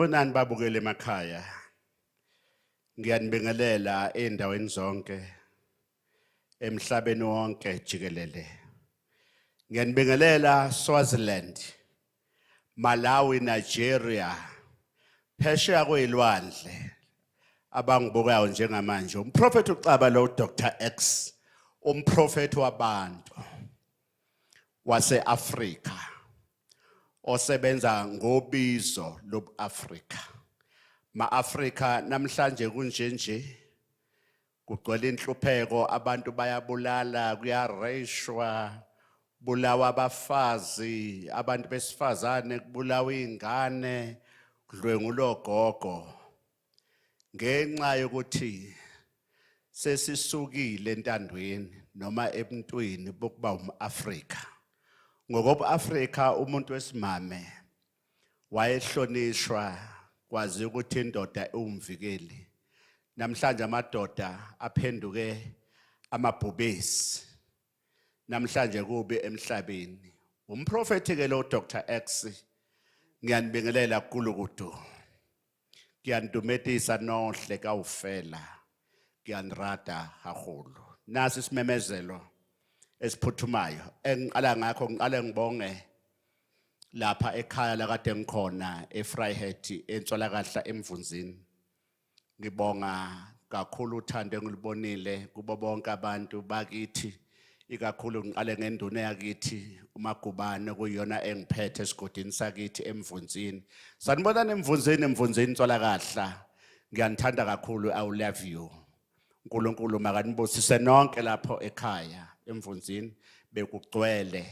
Sanibonani babukele emakhaya. Ngiyanibingelela endaweni zonke emhlabeni wonke jikelele. Ngiyanibingelela Swaziland, Malawi, Nigeria, phesheya kwezilwandle abangibukayo njengamanje. Umprofeti ucaba lo Dr. X, umprofeti wabantu wase-Afrika osebenza ngobizo lobu-Afrika. Ma-Afrika namhlanje kunjenje kugcwele inhlupheko, abantu bayabulala, kuyareyishwa, bulawa abafazi, abantu besifazane, kubulawa izingane, kudlwengulwa ogogo. Ngenxa yokuthi sesisukile entandweni noma ebuntwini bokuba umAfrika. Ngoba Afrika umuntu wesimame wayehlonishwa, kwazi ukuthi indoda umvikeli. Namhlanje amadoda aphenduke amabhubesi. Namhlanje kubi emhlabeni. Umprofeti ke lo Dr. X, ngiyanibingelela kuLukudu. Ngiyandumetisa nohle kawufela. Ngiyanrada haholo. Nasi isimemezelo esiphuthumayo. Engiqala ngakho ngiqale ngibonge lapha ekhaya la kade ngikhona eFryhead eNtsolakahla eMvunzini. Ngibonga kakhulu uthando engilibonile kubo bonke abantu bakithi, ikakhulu ngiqale ngenduna yakithi uMagubane kuyona engiphethe esigodini sakithi eMvunzini. Sanibonani eMvunzini Ntsolakahla. Ngiyanithanda kakhulu, I love you. uNkulunkulu makanibusise nonke lapho ekhaya eMvunzini bekugcwele,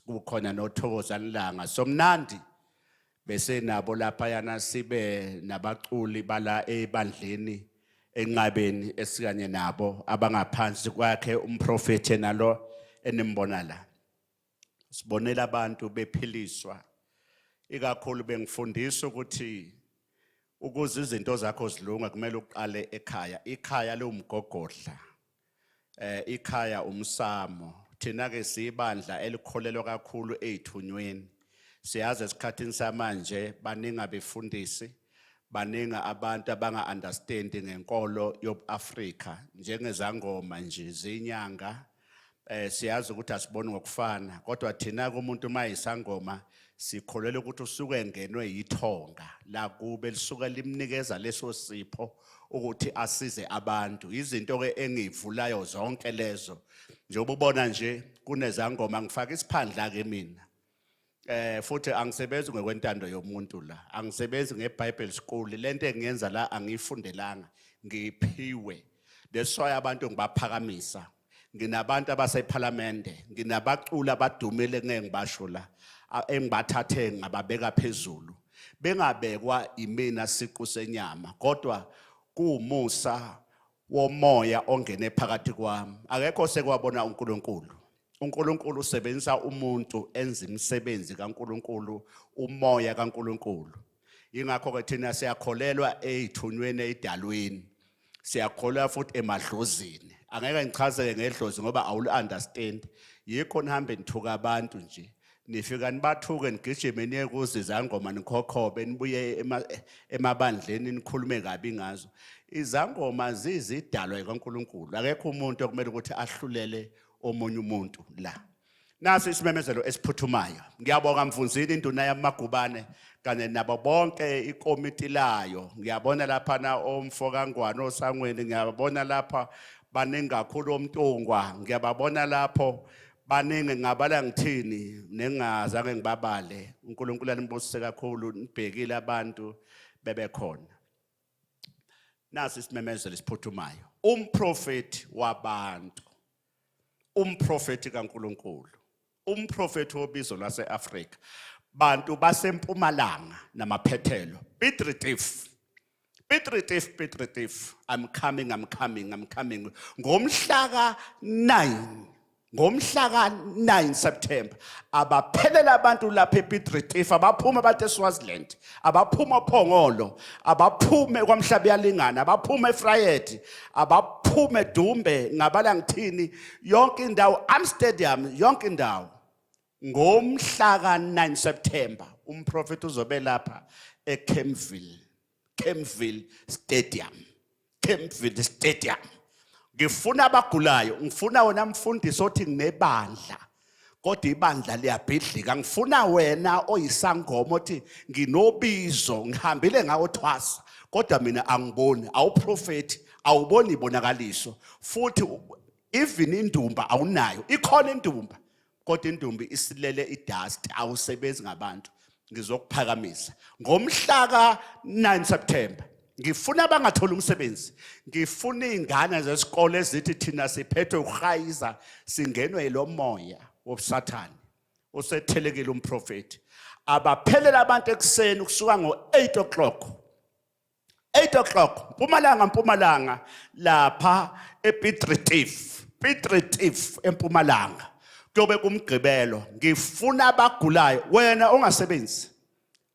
kukhona noThokozanilanga somnandi bese nabo lapha yana sibe nabaculi bala ebandleni enqabeni esikanye nabo abangaphansi kwakhe umprofeti nalo enimbona la. Sibonela abantu bephiliswa, ikakhulu bengifundisa ukuthi ukuze izinto zakho zilunga kumele uqale ekhaya. Ikhaya lomgogodla, ikhaya umsamo. Thina ke sibandla elikholelwa kakhulu ezithunyweni. Siyazi esikhathini samanje baninga befundisi, baninga abantu abanga understand ngenkolo yobuAfrika njengezangoma nje zinyanga. Siyazi ukuthi asiboni ngokufana, kodwa thina kumuntu mayisangoma sikholelwa ukuthi usuke engenwe yithonga la kube lisuka limnikeza leso sipho ukuthi asize abantu. Izinto ke engivulayo zonke lezo njengoba ubona nje kunezangoma ngifaka isiphandla ke mina. Futhi angisebenzi ngokwentando yomuntu la, angisebenzi ngeBible school. Lento engiyenza la angiyifundelanga, ngiphiwe. That's why abantu ngibaphakamisa. Nginabantu abaseParliamente, nginabaculi abadumile ngeke ngibasho la, engibathathe ngababeka phezulu. Bengabekwa imina siqu senyama, kodwa kuumusa womoya ongene phakathi kwami. Akekho sekwabona uNkulunkulu. uNkulunkulu usebenzisa umuntu enza imisebenzi kaNkulunkulu, umoya kaNkulunkulu. Ingakho ke thina siyakholelwa ezithunyweni ezidalweni. Siyakholelwa futhi emadlozini. Angeke ngichazeke ngedlozi ngoba awulu understand. Yikho nihambe nithuka abantu nje. Nifika nibathuke nigijime niye kuze izangoma nikhokhobe nibuye emabandleni nikhulume kabi ngazo. Izangoma zizidalwa kaNkulunkulu. Akekho umuntu okumele ukuthi ahlulele omunye umuntu la. Nasi isimemezelo esiphuthumayo. Ngiyabonga Mvunzini induna yamaGubane kanye nabo bonke ikomiti layo. Ngiyabona lapha na omfokangwane osangweni, ngiyabona lapha baningi kakhulu omntungwa, ngiyababona lapho baningi ngabala ngithini nengazange ngibabale. uNkulunkulu anibusise kakhulu, nibhekile abantu bebekhona. Nasi isimemezelo esiphuthumayo. Umprofeti wabantu, umprofeti kaNkulunkulu, umprofeti wobizo lwase-Afrika, bantu basempumalanga namaphethelo. Piet Retief, I'm coming. Ngomhla ka-9 September, abaphelela abantu lapha ePiet Retief, abaphuma abantu eSwaziland, abaphuma ePhongolo, abaphume kwaMhlaba yalingana, abaphuma eFryhead, abaphume eDumbe, ngabala ngithini, yonke indawo, Amsterdam, yonke indawo. Ngomhla ka-9 September, umprofeti uzobe lapha Kempville Stadium. Kempville Stadium. Ngifuna abagulayo, ngifuna wena mfundisi othi nginebandla. Kodwa ibandla liyabhidlika. Ngifuna wena oyisangoma othi nginobizo, ngihambile ngawo thwasa. Kodwa mina angiboni, awuprofeti, awuboni ibonakaliso. Futhi even indumba awunayo. Ikhona indumba. Kodwa indumba isilele idust, awusebenzi ngabantu. Ngizokuphakamisa. Ngomhla ka 9 September. Ngifuna abangathola umsebenzi. Ngifuna izingane zesikole ezithi thina siphethwe ukuhayiza, singenwe yilo moya wobusathane. Usethelekile umprofeti. Abaphelela abantu ekseni kusuka ngo-8 o'clock. 8 o'clock, Mpumalanga, lapha ePiet Retief eMpumalanga. Kuyobe kumgqibelo. Ngifuna abagulayo, wena ongasebenzi,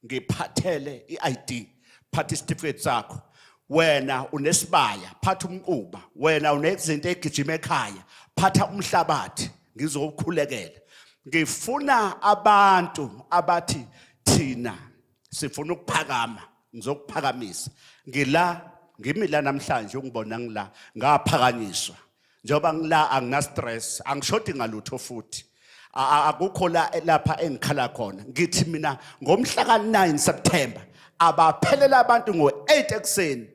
ngiphathele i-ID, phatha isitifiketi sakho. Wena unesibaya, phatha umquba. Wena unezinto egijima ekhaya, phatha umhlabathi, ngizokukhulekela. Ngifuna abantu abathi thina sifuna ukuphakama, ngizokuphakamisa. Ngimila namhlanje ungibona ngila, ngaphakanyiswa. Njoba ngila angina stress, angishodi ngalutho futhi. Akukho lapha engikhala khona. Ngithi mina ngomhla ka 9 September abaphelela abantu ngo-8 ekseni.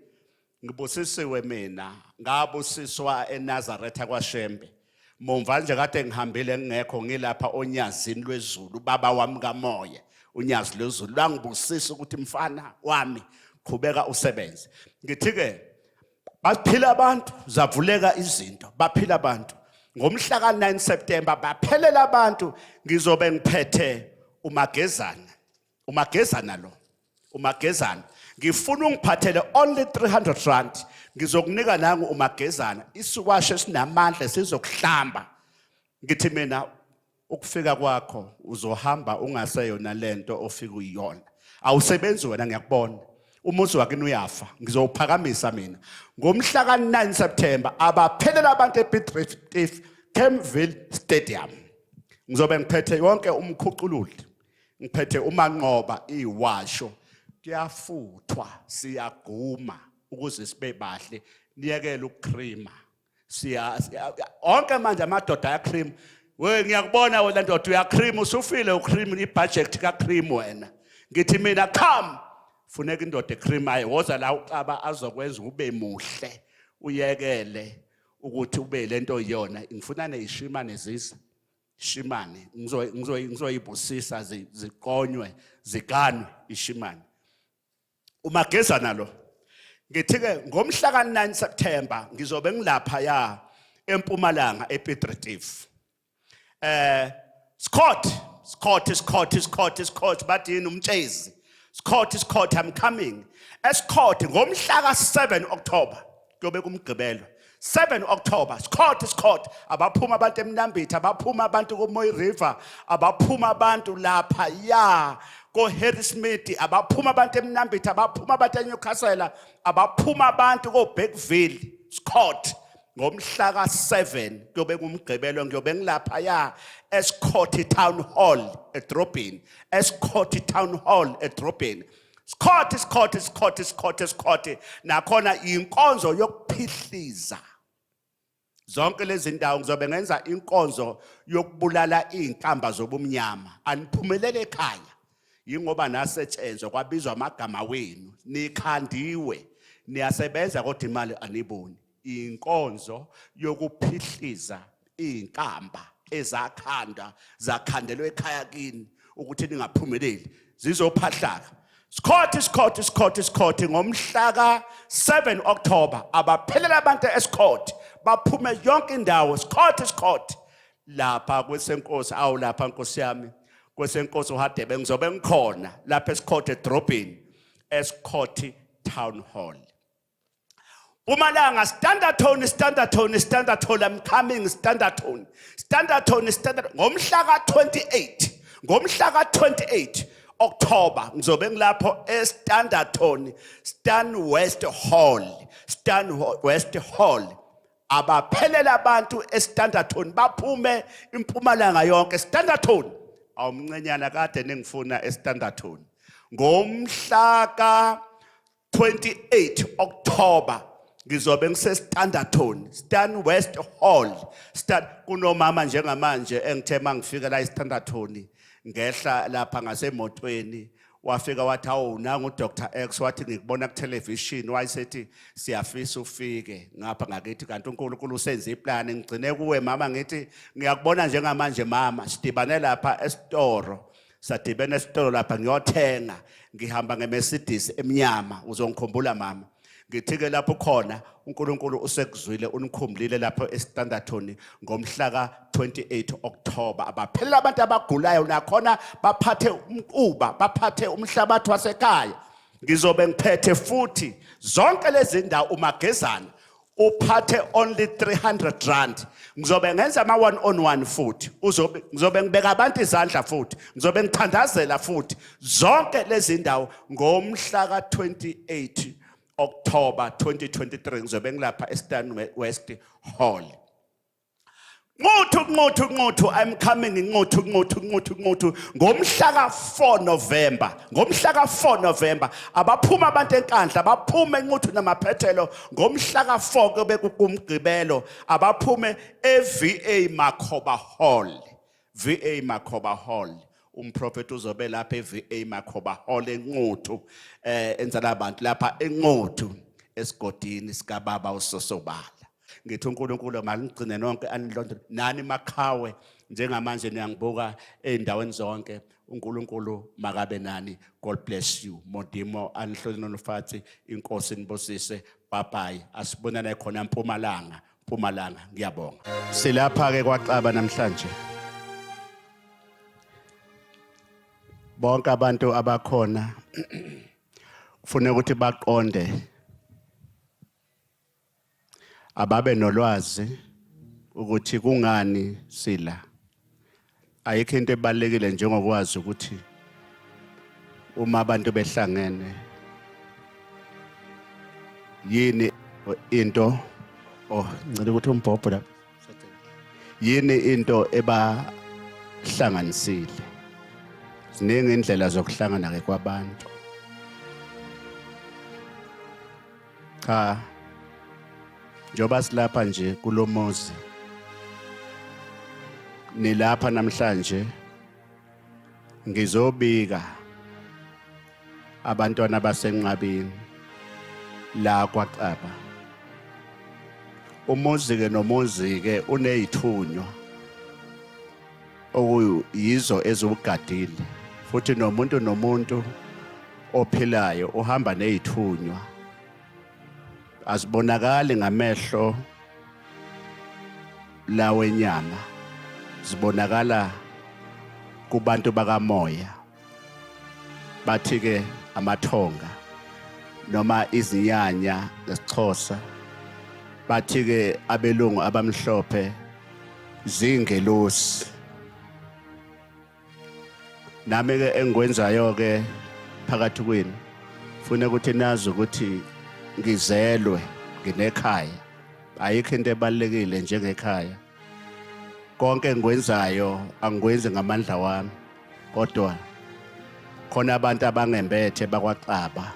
Ngibusisiwe mina, ngabusiswa eNazaretha kwaShembe. Mumva nje kade ngihambile ngekho ngilapha onyazini lweZulu, ubaba wami kamoya, unyazi lweZulu langibusisa ukuthi mfana wami qhubeka usebenze. Ngithi ke baphila abantu, zavuleka izinto, baphila abantu. Ngomhla ka 9 September baphelela abantu, ngizobe ngiphethe umagezana lo. Ngifuna ungiphathele only 300 rand. Ngizokunika nangu umagezana, isiwasho esinamandla sizokuhlamba. Ngithi mina ukufika kwakho uzohamba ungaseyona lento ofika uyiyona. Awusebenzi wena ngiyakubona. Umuzi wakini uyafa, ngizowuphakamisa mina. Ngomhla ka 9 September abaphelela abantu ePiet Retief Kempville Stadium. Ngizobe ngiphethe yonke umkhucululi. Ngiphethe umanqoba iwasho. Kuyafuthwa, siyaguma ukuze sibe bahle, niyekele ukukrima. Onke manje amadoda ayakrima. We ngiyakubona wena ndoda uyakrima, usufile ukrima ibudget kakrima wena. Ngithi mina come. Funeka indoda ekrimayo, woza la uqaba azokwenza ube muhle, uyekele ukuthi ube lento yona. Ngifuna nezishimane ziza. Ishimane ngizoyibusisa ziqonywe, ziganwe ishimane. Umagezana lo. Ngithi ke ngomhla ka 9 September ngizobe ngilapha ya eMpumalanga ePiet Retief. Scott, bathi yini umtshezi. Scott, I'm coming. Escott ngomhla ka 7 October kuyobe kumgqibelo. 7 October, Scott, abaphuma abantu eMnambithi, abaphuma abantu koMoy River, abaphuma abantu lapha ya ko Harrismith, abaphuma abantu eMnambithi, abaphuma abantu eNewcastle, abaphuma abantu ko Beckville. Scott ngomhla ka 7 kuyobe kumgqibelo, ngiyobe ngilapha ya eScott Town Hall eDrobheni. eScott Town Hall eDrobheni. Scott. Nakhona inkonzo yokuphihliza. Zonke lezi ndawo ngizobe ngenza inkonzo yokubulala izinkamba zobumnyama. Aniphumelele ekhaya. Yingoba nasetshenzwa kwabizwa amagama wenu. Nikhandiwe. Niyasebenza kodwa imali aniboni. Inkonzo yokuphihliza izinkamba zakhandelwe ekhaya kini ukuthi ningaphumeleli. Zizophahlaka. Scott ngomhla ka 7 October abaphelela abantu eScott baphume yonke indawo. Scott lapha kwesenkosi, lapha Nkosi yami, kwesenkosi uHadebe ngizobe ngikhona lapha eScott eDrobheni, eScott Town Hall. Umalanga standard tone, I'm coming, standard tone. Ngomhla ka 28 October ngizobe ngilapho eStandard Tone, Stan West Hall. Abaphelela abantu eStandard Tone baphume iMpumalanga yonke. Standard Tone awumncinyana kade ningifuna eStandard Tone. ngomhla ka 28 October ngizobe ngiseStanderton, Stan West Hall. Kunomama njengamanje engithe mangifika la eStanderton ngehla lapha ngasemotweni wafika wathi awu nangu uDr X wathi ngikubona ku television wayesethi siyafisa ufike ngapha ngakithi kanti uNkulunkulu usenze iplan ngigcine kuwe mama ngithi ngiyakubona njengamanje mama sidibane lapha esitoro sadibene esitoro lapha ngiyothenga ngihamba ngeMercedes emnyama uzongikhumbula mama ngithike lapho khona uNkulunkulu usekuzwile unikhumbulile lapho eStanderton ngomhla ka 28 October abaphelela abantu abagulayo nakhona baphathe umquba baphathe umhlabathi wasekhaya ngizobe ngiphethe futhi zonke lezi ndawo umagezana uphathe only 300 rand ngizobe ngenza ama one on one futhi ngizobe ngibeka abantu izandla futhi ngizobe ngithandazela futhi zonke lezi ndawo ngomhla ka 28 October 2023 ngizobe ngilapha eStan West Hall. Ngothu I'm coming ngothu ngomhla ka 4 November abaphuma abantu enkandla abaphume ngothu namaphethelo ngomhla ka 4 kube kumgqibelo abaphume eVA maQhawe Hall umprofeti uzobe lapha eVA maQhawe Hall engothu enza labantu lapha engothu esigodini sika baba uSosobala ngithi uNkulunkulu malingcine nonke anilondoloze nani maQhawe njengamanje niyangibuka endaweni zonke uNkulunkulu makabe nani. God bless you. Modimo anihlole nonufathi inkosi nibosise. Bye bye. Asibonana khona Mpumalanga ngiyabonga. Silapha ke kwaXaba namhlanje. Bonke abantu abakhona kufanele ukuthi baqonde ababe nolwazi ukuthi kungani sila ayikho into ebalekile njengokwazi ukuthi uma abantu behlangene yini into ngicela ukuthi umbhobho la yini into ebahlanganisile ziningi indlela zokuhlangana ke kwabantu cha njoba silapha nje kulomuzi nilapha namhlanje ngizobika abantwana basenqabini la kwaXaba umuzi ke nomuzi ke unezithunywa okuyizo ezugadile futhi nomuntu ophilayo uhamba nezithunywa azibonakali ngamehlo lawenyama zibonakala kubantu bakamoya bathi ke amathonga noma izinyanya ngesixhosa bathi ke abelungu abamhlophe zingelosi nami ke engikwenzayo ke phakathi kwenu ufuna ukuthi nazi ukuthi ngizelwe nginekhaya ayikho into ebalekile njengekhaya konke engikwenzayo angikwenzi ngamandla wami kodwa khona abantu abangembethe bakwaXaba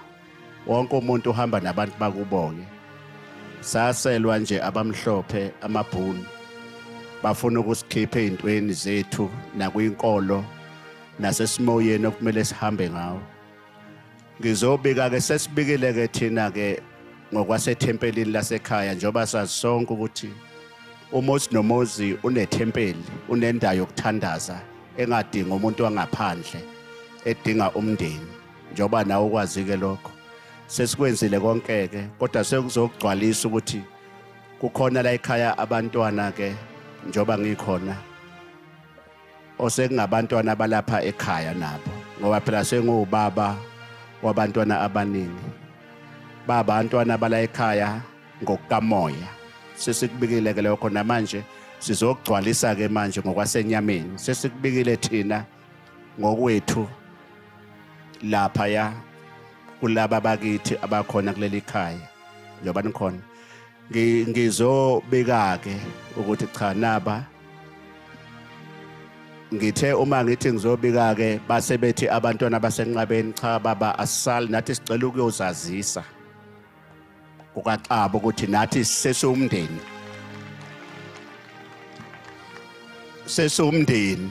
wonke umuntu uhamba nabantu bakubonge saselwa nje abamhlophe amabhunu bafuna ukusikhipha ezintweni zethu nakuyinkolo nasesimoyeni okumele sihambe ngawo ngizobika ke sesibikile ke thina ke ngokwasethempelini lasekhaya njoba sasonke ukuthi umuzi nomuzi unethempeli unendawo yokuthandaza engadinga umuntu wangaphandle edinga umndeni njoba nawe ukwazi ke lokho sesikwenzile konke ke kodwa sekuzogcwalisa ukuthi kukhona la ekhaya abantwana ke njoba ngikhona osengabantwana abalapha ekhaya nabo ngoba phela sengubaba wabantwana abaningi babantwana bala ekhaya ngokukamoya sesikubikile ke lokho namanje sizogcwalisa ke manje ngokwasenyameni sesikubikile thina ngokwethu lapha ya kulaba bakithi abakhona kuleli khaya njoba nikhona ngizobika ke ukuthi cha naba ngithe uma ngithi ngizobika ke base bethi abantwana basenqabeni cha baba asisali nathi sicela ukuyozazisa kukaXaba ukuthi nathi sesumndeni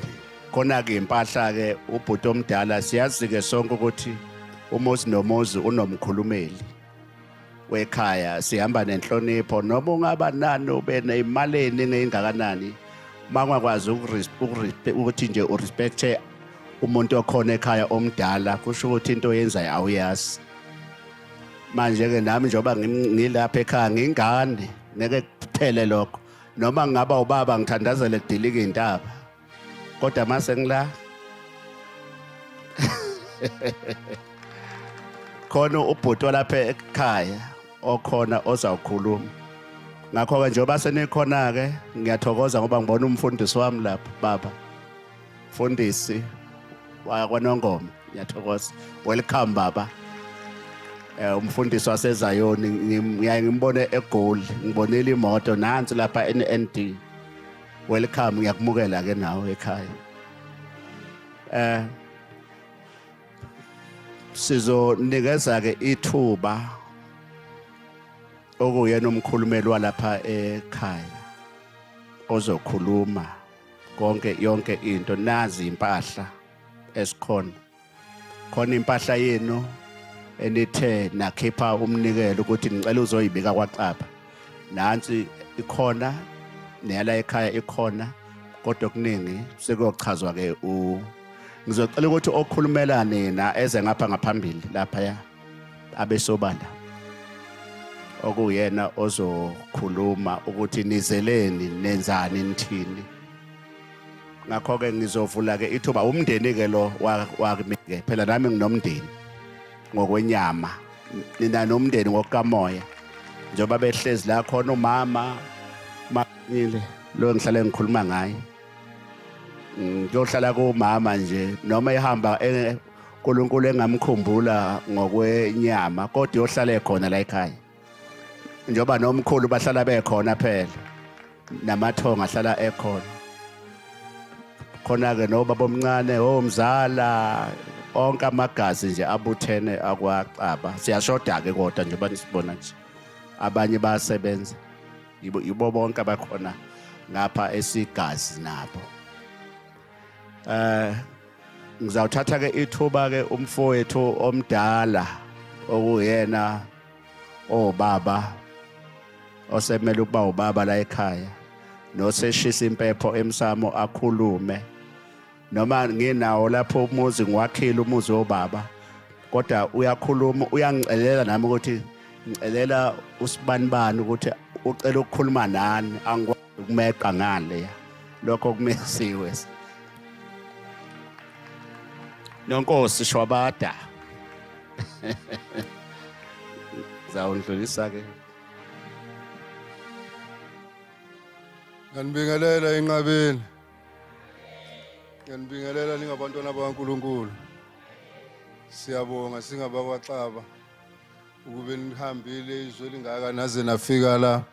khona ke impahla ke ubhuti omdala siyazi ke sonke ukuthi umuzi nomuzi unomkhulumeli wekhaya sihamba nenhlonipho noma ungaba nani ube nemali eningi engakanani mangakwazi ukuthi nje urespecte umuntu okhona ekhaya omdala kusho ukuthi into oyenzayo awuyazi manje ke nami njoba ngilapha ekhaya ngingane ngeke kuphele lokho noma ngingaba ubaba ngithandazele kudilika intaba kodwa mase ngila khona ubhuti walapha ekhaya okhona ozawukhuluma ngakho ke njengoba senikhona ke ngiyathokoza ngoba ngibona umfundisi wami lapha baba mfundisi wakwaNongoma ngiyathokoza welcome baba umfundisi wasezayoni ngiyaye ngimbone eGoli ngibonela imoto nansi lapha NND welcome ngiyakumukela ke nawe ekhaya sizonikeza ke ithuba okuyena umkhulumeli walapha ekhaya ozokhuluma yonke into nazi impahla esikhona khona impahla yenu enithe nakhipha umnikelo ukuthi ngicela uzoyibika kwaXaba nansi ikhona neyala ekhaya ikhona kodwa okuningi sekuyochazwa ke ngizocela ukuthi okhulumela nina eze ngapha ngaphambili lapha abesobala okuyena ozokhuluma ukuthi nizeleni nenzani nithini ngakho ke ngizovula ke ithuba umndeni ke lo wakhe phela nami nginomndeni ngokwenyama nina nomndeni ngokamoya njengoba behlezi la khona umama maqinile lo ngihlale ngikhuluma ngaye ngiyohlala kumama nje noma ehamba uNkulunkulu engamkhumbula ngokwenyama kodwa yohlala ekhona la ekhaya njengoba nomkhulu bahlala bekhona phela namathonga ahlala ekhona khona ke nobaba omncane omzala onke amagazi nje abuthene akwaXaba siyashoda ke kodwa njengoba nisibona nje abanye bayasebenza yibo bonke abakhona ngapha esigazi nabo ngizawuthatha ke ithuba ke umfowethu omdala okuyena obaba osemele ukuba ubaba la ekhaya noseshisa impepho emsamo akhulume noma nginawo lapho umuzi ngiwakhile umuzi wobaba kodwa uyakhuluma uyangicelela nami ukuthi ngicelela usibanibani ukuthi ucela ukukhuluma nani angikwazi ukumeqa ngale lokho kumesiwe nonkosi shwabada zawundlulisa ke nganibingelela enqabeni nganibingelela ningabantwana bakaNkulunkulu siyabonga singabakwaXaba ukube nihambile izwe lingaka naze nafika la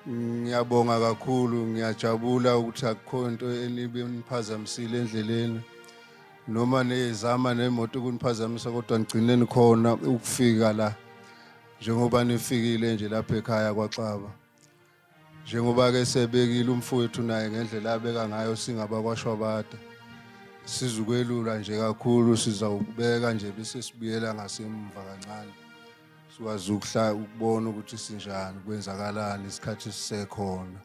ngiyabonga kakhulu ngiyajabula ukuthi akukho into enibe niphazamisile endleleni noma nezama nemoto ukuniphazamisa kodwa ngigcineni khona ukufika la njengoba nifikile nje lapha ekhaya kwaXaba njengoba ke sebekile umfowethu naye ngendlela abeka ngayo singabakwaShwabata sizukwelula nje kakhulu sizawubeka nje bese sibuyela ngasemva kancane sikwazi ukubona ukuthi sinjani kwenzakalani isikhathi sisekhona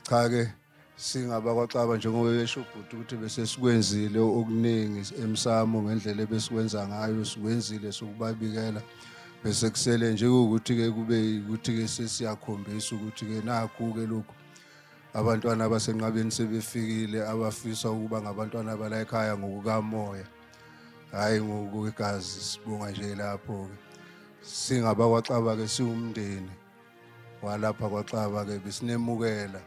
cha ke singabakwaXaba njengoba besho ubhuti ukuthi bese sikwenzile okuningi emsamo ngendlela ebesikwenza ngayo sikwenzile sokubabikela bese kusele nje ukuthi ke kube ukuthi ke sesiyakhombisa ukuthi ke nakho ke lokho abantwana abasenqabeni sebefikile abafisa ukuba ngabantwana abala ekhaya ngokukamoya hayi ngokwegazi sibonga nje lapho ke singabakwaXaba ke siwumndeni walapha kwaXaba ke besinemukela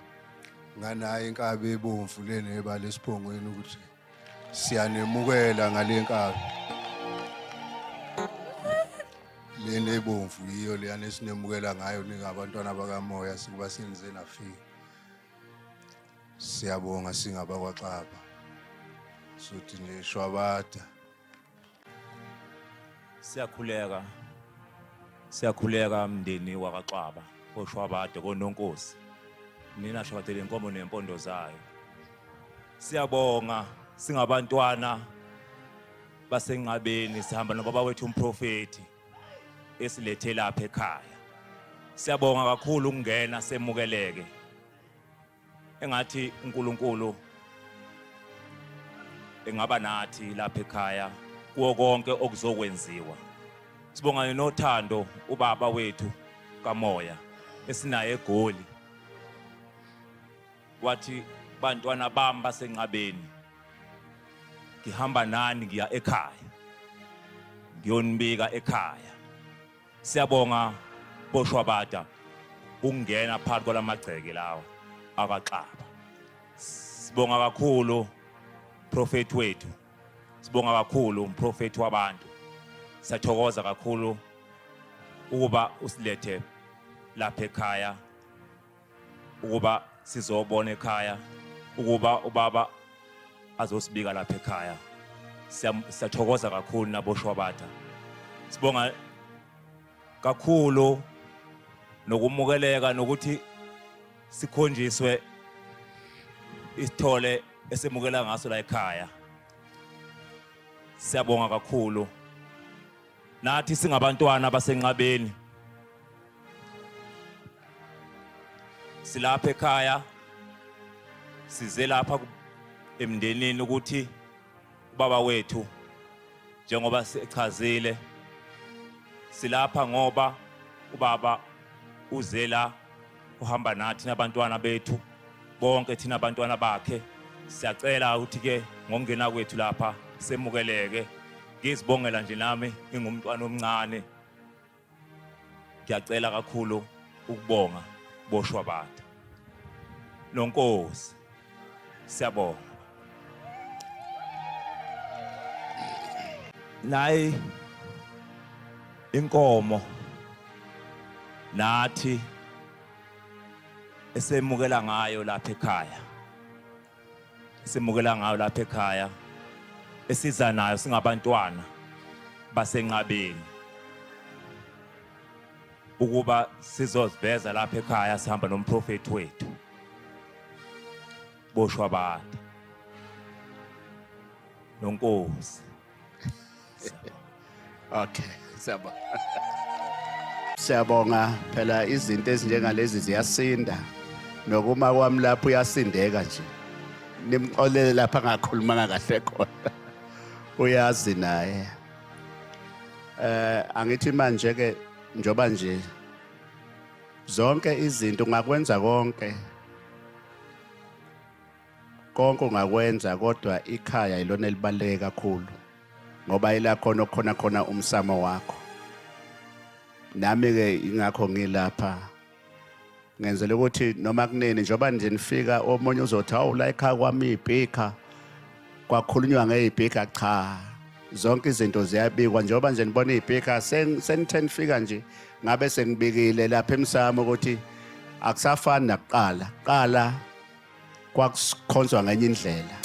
nganaye inkabi ebomvu lenebala esiphongweni ukuthi siyanemukela ngale nkabi lene ebomvu yiyo leyana esinemukela ngayo ningabantwana bakamoya sikuba senze nafika siyabonga singabakwaXaba sothi nje shwabada. Siyakhuleka mndeni wakwaXaba oshwabade kononkosi nina shwabadele inkomo nempondo zayo. Siyabonga singabantwana basenqabeni sihamba nobaba wethu umprofeti esilethe lapha ekhaya. Siyabonga kakhulu ukungena semukeleke. Engathi uNkulunkulu engaba nathi lapha ekhaya kuwo konke okuzokwenziwa. Sibonga nothando ubaba wethu kaMoya esinaye eGoli. Wathi bantwana bami basenqabeni ngihamba nani ngiya ekhaya. Ngiyonibika ekhaya. Siyabonga boshwabada ukungena phakathi kwalamagceke lawa akwaXaba. Sibonga kakhulu prophet wethu. Sibonga kakhulu umprofeti wabantu. Siyathokoza kakhulu ukuba usilethe lapha ekhaya, ukuba sizobona ekhaya, ukuba ubaba azosibika lapha ekhaya. Siyathokoza kakhulu naboshwabada. Sibonga kakhulu nokumukeleka nokuthi sikhonjiswe isithole esemukela ngaso la ekhaya. Siyabonga kakhulu. Nathi singabantwana basenqabeni silapha ekhaya size lapha emndenini ukuthi ubaba wethu njengoba sichazile silapha ngoba ubaba uzela uhamba nathi nabantwana bethu bonke thina abantwana bakhe. Siyacela ukuthi ke ngokungena kwethu lapha semukeleke. Ngizibongela nje nami ingumntwana omncane. Ngiyacela kakhulu ukubonga boshwabada. Nonkosi siyabonga. Nayi inkomo nathi esemukela ngayo lapha ekhaya. Esemukela ngayo lapha ekhaya. Esiza nayo singabantwana basenqabeni ukuba sizoziveza lapha ekhaya sihamba nomprofeti wethu boshwabada. Nonkosi. Okay, siyabonga. Siyabonga phela izinto ezinjengalezi ziyasinda. Nokuma kwami lapho uyasindeka nje. Nimxolele lapha ngakhuluma kahle khona. Uyazi naye. Angithi manje ke njoba nje zonke izinto ungakwenza konke ungakwenza kodwa ikhaya ilona elibaleke kakhulu ngoba ila khona umsamo wakho. Nami ke ingakho ngilapha ngenzela ukuthi noma kunini njoba nje nifika omunye uzothi awu la ekhaya kwami ibhika kwakhulunywa ngezibhika. Cha, zonke izinto ziyabikwa njoba nje nibona izibhika senithe nifika nje ngabe sengibikile lapha emsamo ukuthi akusafani nakuqala. Qala kwakukhonzwa ngenye indlela.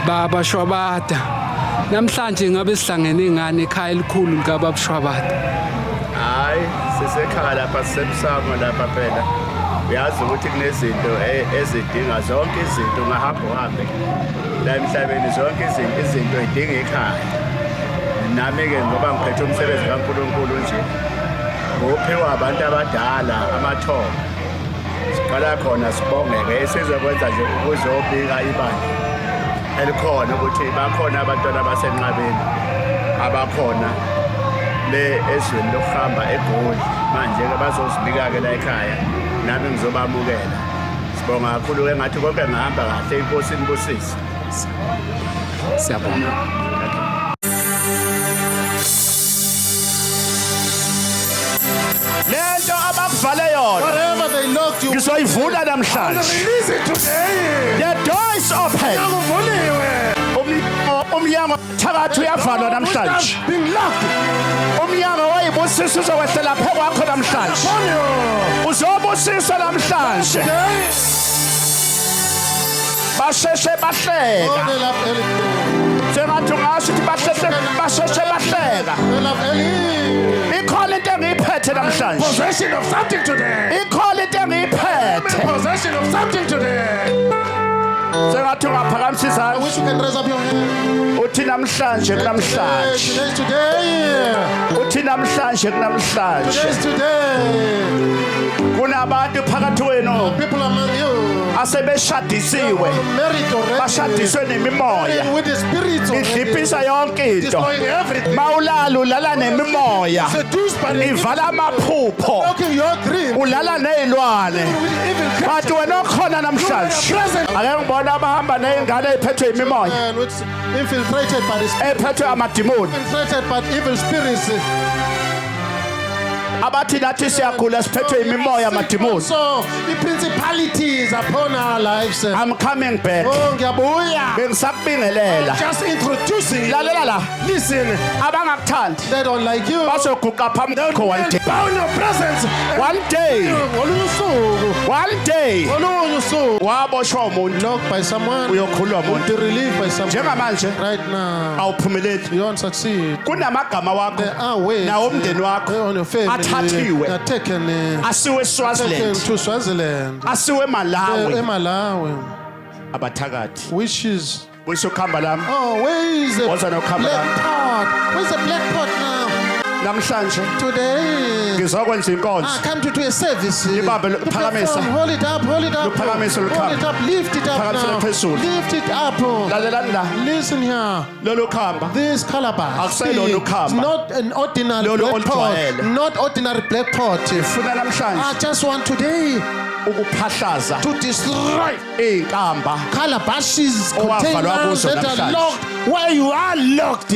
Baba Shwabata, namhlanje ngabe sihlangene ngani ekhaya elikhulu likaBaba Shwabata. Hayi, sisekhaya lapha sisemsamo lapha phela. Uyazi ukuthi kunezinto ezidinga zonke izinto ungahamba uhambe. La emhlabeni zonke izinto idinga ekhaya. Nami ke ngoba ngiphethe umsebenzi kaNkulunkulu nje. Ngophiwa abantu abadala amathongo. Siqala khona sibongeke esizokwenza nje ukuzobika ibandla. Elikhona ukuthi bakhona abantwana basenqabeni abakhona le ezweni lokuhamba eGoli manje ke bazosibika ke la ekhaya nami ngizobamukela sibonga kakhulu ke ngathi konke ngihamba kahle inkosi inibusise Siyabonga. lento abakuvale yona Whatever they locked you, ngizoyivula namhlanje release it today. the door is open Uvuliwe. umnyango phakathi uyavalwa namhlanje Being locked umnyango wayibusisa uzokwehlela phe kwakho namhlanje on you. uzobusisa namhlanje Today. basheshe bahleka Oh, they love Eli. sengathi ungasho ukuthi basheshe bahleka They love Eli. ikhona into engiyiphethe namhlanje Possession of something today. ikhona into engiyiphethe Possession of something today. sengathi ungaphakamisa I izandla wish you can raise up your hand. uthi namhlanje kunamhlanje Today is today. uthi namhlanje kunamhlanje Today is today. kunabantu phakathi kwenu People among you. asebeshadisiwe Married already. bashadiswe nemimoya With the spirits already. idlipisa yonke into Destroying everything. mawulala ulala nemimoya Seduced by the ivala amaphupho blocking your dream. ulala nezilwane With the evil kanti creatures. wena okhona namhlanje Present. ake ngibona abahamba nezingane eziphethwe imimoya And which infiltrated by the spirit. ephethwe amadimoni Infiltrated by evil spirits. abathi nathi siyagula siphethwe imimoya amadimoni So the principalities upon our lives. I'm coming back Oh, ngiyabuya. bengisakubingelela Just introducing. lalela la Listen, abangakuthandi they don't like you. bazoguqa phambi kwakho one day Bow in your presence. one day Ngolunye usuku. one day Ngolunye usuku. waboshwa umuntu Locked by someone. uyokhulwa Be umuntu relieved by someone. njengamanje Right now. awuphumeleli You don't succeed. kunamagama wakho There are ways. nawo umndeni wakho On your family. athathiwe They're taken. asiwe Taken Swaziland to Swaziland. asiwe Malawi Malawi. abathakathi Wishes. busokhamba lami Oh, where is the What's on your camera? black pot? Where's the black pot now? namhlanje Today. ngizokwenza inkonzo I come to do a service. Libambe, The phakamisa. platform, hold it up, hold it up. Luphakamise, Hold lukhamba. it up, lift it up Phakamisela now. phezulu. Lift it up. lalelani la Listen here. lolu khamba This calabash. Akusayilona ukhamba. It's not an ordinary Lolu black pot. olujwayele. Not ordinary black pot. funa I namhlanje just want today ukuphahlaza to destroy izinkamba calabashes, Owavalwa containers kuzo that are namhlanje. locked where you are locked.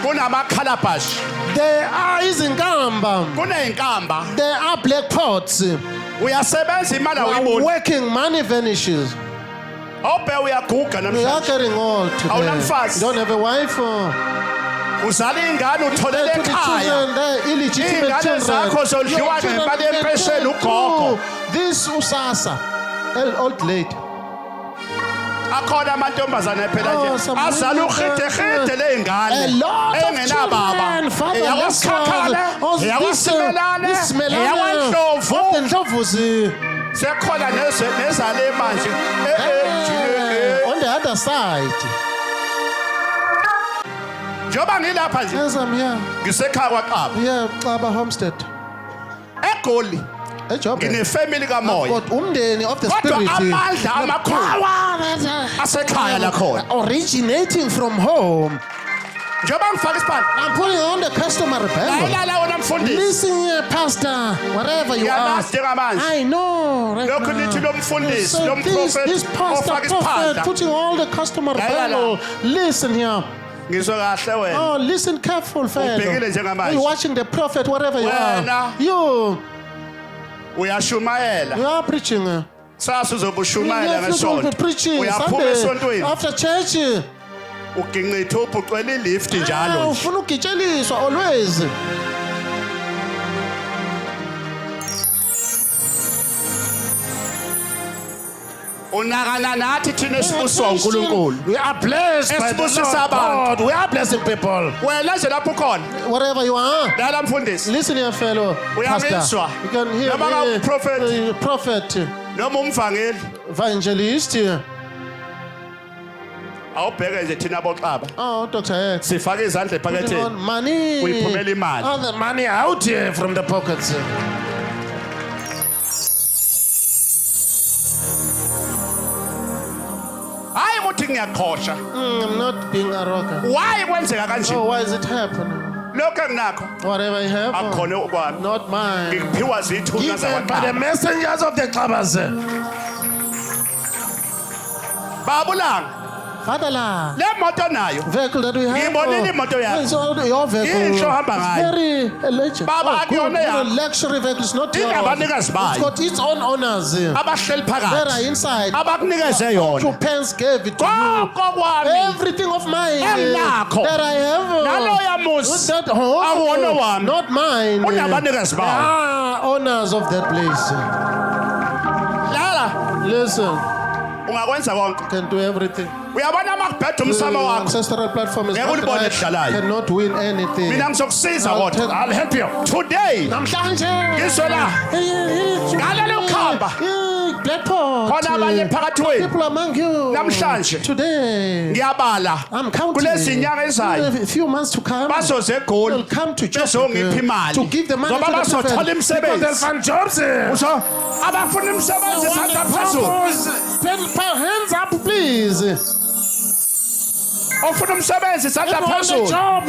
kunamakhalabashi There are izinkamba. kunezinkamba There are black pots. uyasebenza imali While awuyiboni working, money vanishes. awube uyaguga We are namhlanje getting old today. Awunamfazi. You don't have a wife. uzala ingane utholele to the ekhaya children, the illegitimate ingane children. zakho zodliwa Your children ngemali get yempesheni to ugogo this usasa, old lady. akhona amantombazane phela Oh, nje some azala women, ukhithe lezingane A lot of engenababa children, fatherless eyakwasikhakhane ones. eyakwaSimelane eyakwandlovu Ndlovuzi. sekhona nezale manje On the other side. njoba ngilapha nje Yes, I'm here. ngisekhaya kwaXaba Yeah, Xaba Homestead. eGoli Ejoburg. ngine-family kamoya But umndeni of the kodwa spirit. amandla amakhulu asekhaya lakhona Originating from home. njengoba ngifaka isibani I'm putting on the customary Bible. layilala wona mfundisi Listen here, Pastor, wherever you are. ngiyalazi njengamanje I know right lokhu nithi now. lomfundisi So this lomprofethi pastor ofaka prophet isiphandla putting all the customary Layilala. Bible. Listen here. ngizwe kahle wena Oh, listen careful, fellow. Ubhekile njengamanje. You're watching the prophet wherever you Wena. are. You uyashumayela are preaching. sasa uzobe ushumayela You will ngesonto be preaching uyaphuma Sunday esontweni after church. uginqitha uphucwela ilift njalo nje Ufuna ukugitsheliswa always. unakana nathi thina esibuswa uNkulunkulu We are blessed by the Esibusisa Lord abantu. God. We are blessing people. wena nje lapho ukhona Wherever you are. lala mfundisi Listen here, fellow pastor. Uyamizwa? You can hear Noma me. prophet. Prophet, noma umvangeli evangelist. awubheke nje thina boXaba Oh, Dr. X. sifake izandla Putting on ephaketheni money. Uyiphumela imali. Oh, the money out here from the pockets. hayi ukuthi ngiyaqhosha I'm not being arrogant. why kwenzeka kanje Oh, why is it happening? lokho enginakho Whatever I have, akukhona okwami not mine. ngiphiwa zithunywa Given by the zakwaXaba messengers of the Xabas. babulanga Fatherland. le moto nayo Vehicle that we have. Ngiyibonile imoto yakho. It's all your vehicle. Yinhle ohamba It's ngayo. very legend. Baba, Oh, good. akuyona yakho. Even luxury vehicle is not yours. Inabanikazi bayo. It's got its own owners. abahleli That are phakathi inside. abakunikeze yona Two pence gave it to you. konke kwami Everything of mine Enginakho. that I have. naloya With muzi that home, Awona wami. not mine. unabanikazi bawo Owners of that place. lala Listen, ungakwenza konke can do everything. uyabona makubheda umsamo The wakho ancestral platform is Ngeke not ulibone right. ekudlalayo. Cannot win anything. mina ngizokusiza I'll kodwa tell- I'll help you today Namhlanje. Ngizwe la. Ngalelo khamba. Blackpot. Khona abanye phakathi wenu. People among you. Namhlanje. Today. ngiyabala I'm counting. kulezi nyanga ezayo A few months to come. bazoze They'll eGoli come to bezongipha imali to give the money ngoba to the bazothola prophet. Because they'll imisebenzi find jobs. usho abafuna imisebenzi isandla phezulu Hands up, please. ofuna umsebenzi isandla Everyone the phezulu job.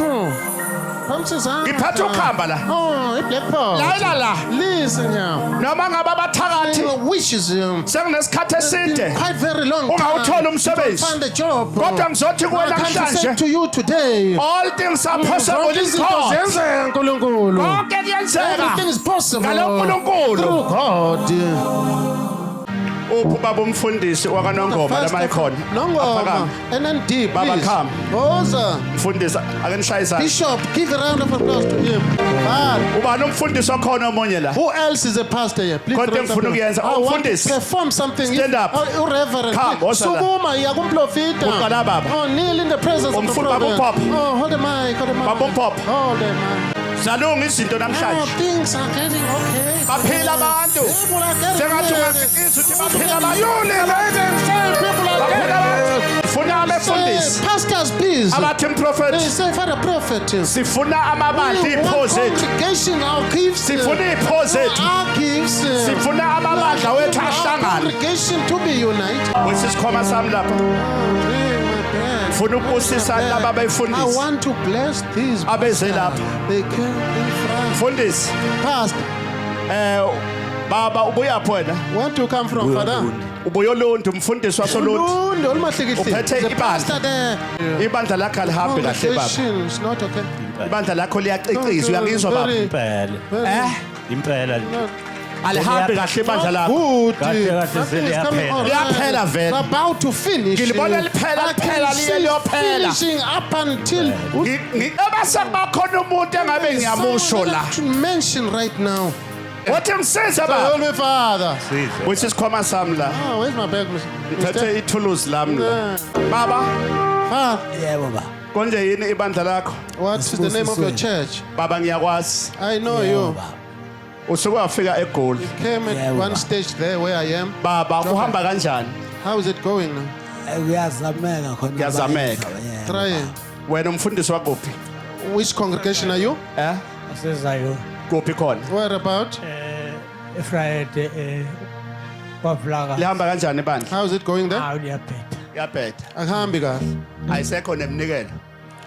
ngiphathe ukhamba la Oh, Blackpot. layila la Listen here. noma ngabe abathakathi Wishes senginesikhathi eside quite very long ungawuthola time. umsebenzi Find a job. kodwa ngizothi kuwe I come to say namhlanje to you today. all things are possible Zonke in izinto God ziyenzeka uNkulunkulu. konke kuyenzeka Everything is possible. ngalo nkulunkulu Through God. uphi baba umfundisi wakanongoma First lama of- ikhona Nongoma. And then deep, Baba, please. come. Oza. mfundisi ake nishaye izandla Bishop, give a round of applause to him. Bad. ubani umfundisi okhona omunye la Who else is a pastor here? Please. Kodwa round of ngifuna applause. ukuyenza. I want to Umfundisi. perform something. Stand up. Oh, Reverend. Come, woza la. Sukuma, yakumprofita. Uqala baba. Oh, kneel in the presence of the Umfundisi prophet. Baba uPop. Oh, hold the mic, hold the mic. Baba uPop. Hold the mic. zalunga izinto Oh, namhlanje things are getting okay. baphila abantu People are getting sengathi better. ungakhiqiza ukuthi baphila abantu People are baphila getting abantu sifuna abefundisi Say, pastors, please. abathi They mprofethi say, Father Prophet. sifuna amabandla We iy'pho want zethu congregation, our gifts. sifuna iy'pho zethu Our gifts. sifuna amabandla wethu Our ahlangane congregation to be united. wesisikhwama sami lapha funa ukubusisa laba I befundisi want to bless these Abeze pastors. lapha. They came in front. mfundisi Pastor, baba ubuyaphi wena want to come from Father? ubuyoluntu umfundisi wasoluntu Ulundi, olumahlekihle. Uphethe The ibandla. pastor there. ibandla lakho alihambi kahle baba Congregation is not okay. ibandla lakho liyaciciza uyangizwa baba Very- impela very- eh impela alihambi kahle ibandla lakho. Good. Kahle, kahle, Nothing is coming on. Liyaphela vele. It's about to finish. Ngilibona liphela, I can liphela, see liyophela. finishing up until. Ebase bakhona umuntu engabe ngiyamusho la. To mention right now. Wathi ngisiza So, baba. Holy Father. Which is khoma sami la. Oh, where's my bag, Mr. Ngithathe ithuluzi lami la. Baba, Father, Yebo ba. konje yini ibandla lakho? what is the name of your church? Baba ngiyakwazi. I know you. Usuke wafika eGoli. Came at Yeah, one Baba. stage there where I am. Baba, uhamba kanjani? How is it going now? Kuyazameka khona. Kuyazameka. Yeah. Trying. Wena umfundisi wakuphi? Which congregation are you? Asizayo Kuphi khona? Where about? Friday kwaVlaga Lihamba kanjani ibandla? How is it going there? awuyaphetha Yabhetha. Akuhambi kahle. Ayisekho nemnikelo.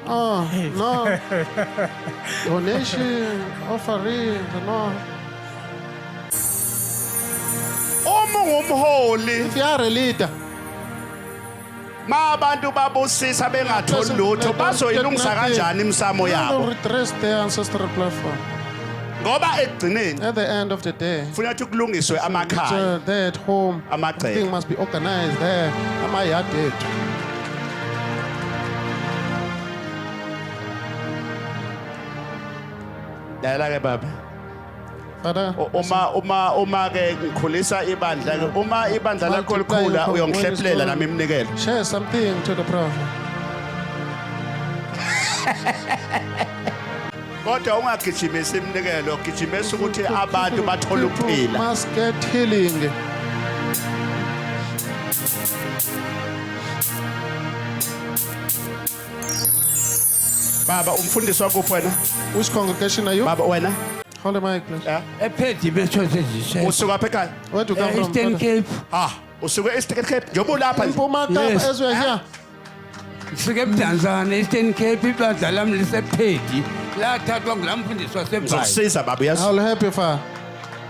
Oh, no. Donation, offering, no. Uma ungumholi, If you are a leader, ma abantu babusisa bengatholi lutho bazoyilungisa kanjani imsamo don't yabo? redress their ancestral platform. Ngoba ekugcineni At the end of the day, kufuneka ukuthi kulungiswe amakhaya, so there at home, amagceke. everything must be organized there. Am I at it? Dala ke baba. Father, Uma ke ngikhulisa ibandla ke uma ibandla lakho likhula uyongihleplela nami imnikelo. share something to the prophet. Kodwa ungagijimisa imnikelo, gijimisa ukuthi abantu bathole People ukuphila. must get healing. Baba umfundisi wakuphi wena? Which congregation are you? Baba wena? Hold the mic, please. Ephedi bethosezishe. Usuka apha ekhaya? Where do you come from? Eastern Father? Cape. Ah, usuke eSteket Cape. Njoba lapha nje. Mpuma Kapa, Yes. as we are here. Sike eBudanzana Eastern Cape ibandla lami lisephedi. Lathathwa ngulamfundisi waseBhayi. Ngizokusiza baba yazi. I'll help you, Father.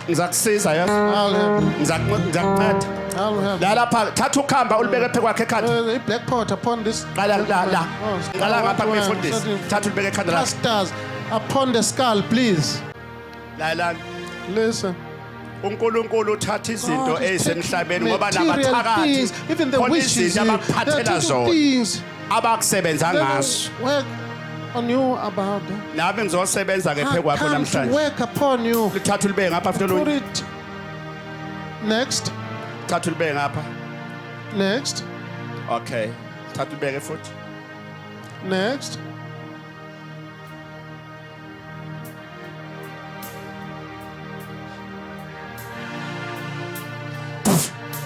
Ngizakusiza yazi. I'll help you. Ngizakunceda. I'll help you. La lapha thatha ukhamba ulibeke phe kwakhe ekhanda. The black pot upon this. Qala la. Oh, Qala ngapha what kumfundisi. one? Thatha ulibeke ekhanda la. Plasters upon the skull, please. La. Listen. uNkulunkulu uthatha izinto God is ezisemhlabeni taking ngoba material nabathakathi things, even the khona wishes, izinto there abakuphathela are zona things abakusebenza that ngazo will work on you about them. nami ngizosebenza ke phe I kwakho come to namhlanje work upon you. lithatha ulibeke ngapha Put mfethu it next, thatha ulibeke ngapha next, okay thatha ulibeke futhi next.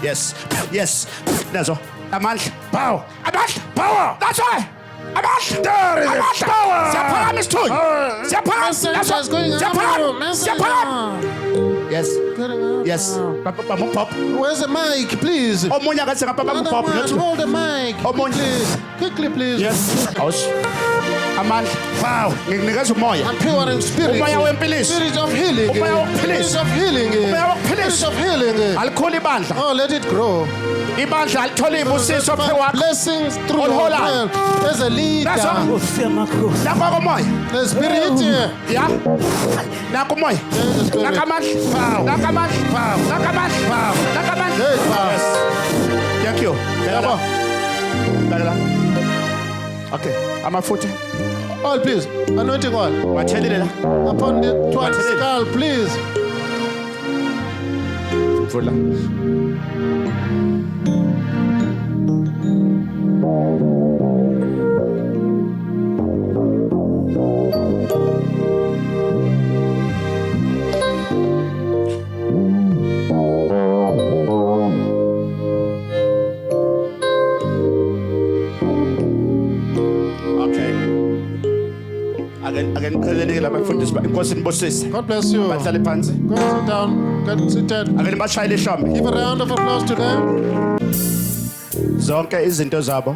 yes nazo amandla power power that's why amandla siyaphakama isithunzi Message is going out. Message. yes Getting out yes now. bamupop Where's the mic, please? omunye akathi ngapha Another bamupop one, hold the mic. Omunye. Quickly, please. yes awush amandla wow ngikunikeza umoya Empowering spirit. Umoya wempiliso. Spirit of healing. Umoya wokuphilisa. Spirit of healing. Umoya wokuphilisa. Spirit of healing. alikhula ibandla Oh, let it grow. ibandla alithole ibusiso phe kwakho Blessings through your Olholayo. well. As a leader. That's all. usemakhosi lapha komoya The spirit here. ya nakho umoya There's the spirit. nakamandla nakamandla nakamandla nakamandla Hey, power. yes thank you Yabo. Bheka okay amafutha All, please. Anointing oil. wathelile la Upon the twice Material. skull, please. vula okay ake ngicheleleke la bafundisi inkosi nibusise God bless you. bahlale phansi Go and sit down. Get seated. ake nibashayile ihlombe Give a round of applause to them. zonke izinto zabo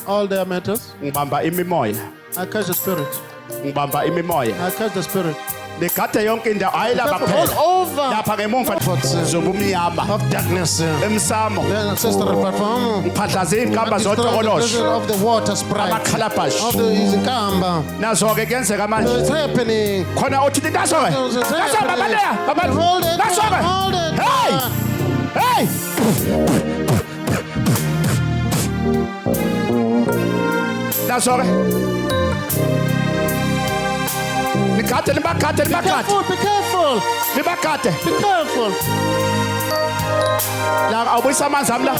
All their matters. ngibamba imimoya I catch the spirit. ngibamba imimoya I catch the spirit. Nikade yonke indawo hayi lapha All phela. over. Lapha ngemuva zobumnyama. Of darkness. Emsamo. The ancestral platform. Phahlaza izinkamba Destroy the zotokolosho. pleasure of the water sprite. Amakhalabhashi. Of the izinkamba. Nazo ke kuyenzeka manje. It's happening. Khona uthi naso ke. It's Naso happening. baba. Hold it. Naso ke. Hold it. Hey! Hey! Naso ke. Nikade Be careful. Be careful. Libakade. Be careful. La awubuyisa amanzi ami la.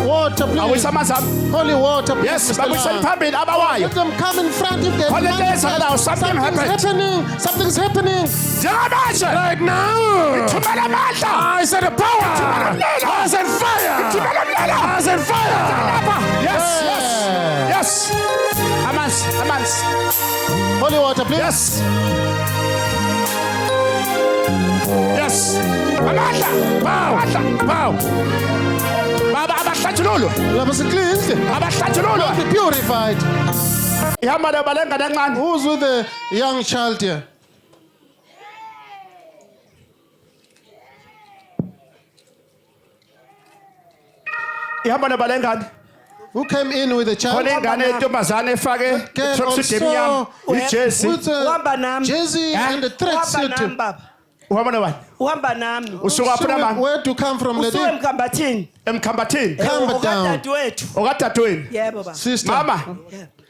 Water, please. Awubuyisa amanzi ami. Holy water, please. Yes, Mr. babuyisela Lord. phambili abawayo. Let them come in front if they Holy days allow something happened. Something's happening. Njengamanje. Right now. Thumela amandla. I said the power. I said fire. Thumela umlilo. I said fire. Yes, yes. Yes. Amanzi. Holy water, please. Yes. Yes. Amandla. Pow. Baba abahlathululwe. Let us cleansed. Abahlathululwe. Be purified. Ihamba lebalengane encane. Who's with the young child here? Ihamba lebalengane. Who came in with the child? Khona ingane entombazane efake Girl tracksuit emnyama. Ijesi. with Uhamba a nami. jersey and a Uhamba nami tracksuit. baba. Uhamba nobani? Uhamba nami. Usuka So phela mama. where to come from, lady? Usuke emkambathini. Emkhambathini. Calm down. Okadadewethu. Okadadweni. Yebo baba. Sister. Mama.